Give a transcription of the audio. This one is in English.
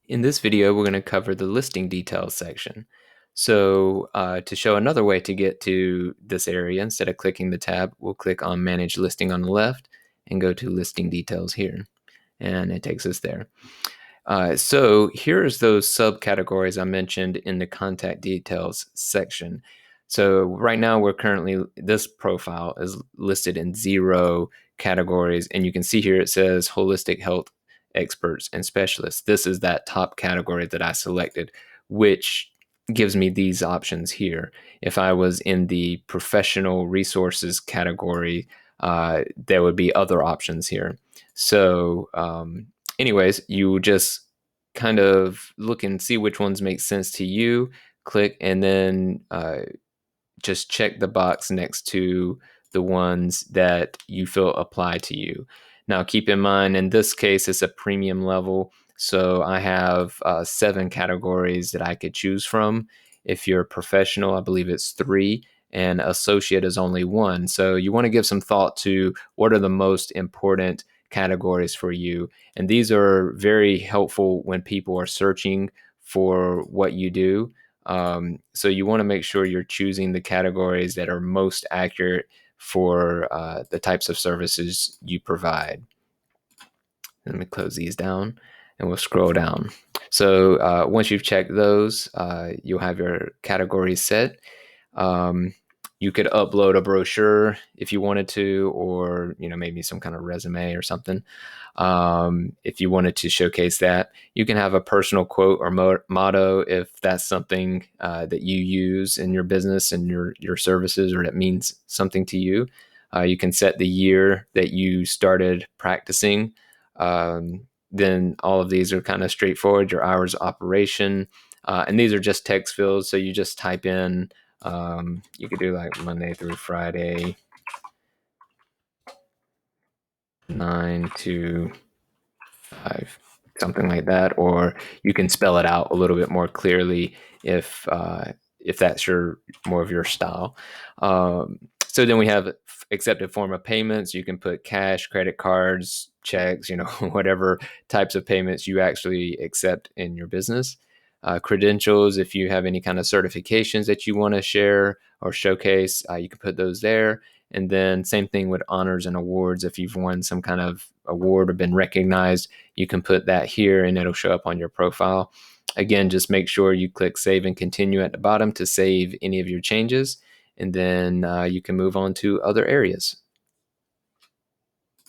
In this video, we're going to cover the listing details section. So to show another way to get to this area, instead of clicking the tab, we'll click on Manage Listing on the left and go to Listing Details here. And it takes us there. So here's those subcategories I mentioned in the Contact Details section. So right now this profile is listed in 0 categories, and you can see here it says Holistic Health Experts and Specialists. This is that top category that I selected, which gives me these options here. If I was in the Professional Resources category, there would be other options here. So anyways, you just kind of look and see which ones make sense to you, click, and then just check the box next to the ones that you feel apply to you. Now, keep in mind, in this case, it's a premium level. So I have 7 categories that I could choose from. If you're a professional, I believe it's 3, and associate is only 1. So you want to give some thought to what are the most important categories for you. And these are very helpful when people are searching for what you do. So you want to make sure you're choosing the categories that are most accurate for the types of services you provide. Let me close these down and we'll scroll down. So once you've checked those, you'll have your categories set. You could upload a brochure if you wanted to, or maybe some kind of resume or something. If you wanted to showcase that, you can have a personal quote or motto if that's something that you use in your business and your services, or that means something to you. You can set the year that you started practicing. Then all of these are kind of straightforward. Your hours of operation, and these are just text fields, so you just type in. You could do like Monday through Friday, 9 to 5, something like that, or you can spell it out a little bit more clearly if that's more of your style. So then we have accepted form of payments. You can put cash, credit cards, checks, whatever types of payments you actually accept in your business. Credentials, if you have any kind of certifications that you want to share or showcase, you can put those there. And then same thing with honors and awards. If you've won some kind of award or been recognized, you can put that here and it'll show up on your profile. Again, just make sure you click save and continue at the bottom to save any of your changes. And then you can move on to other areas.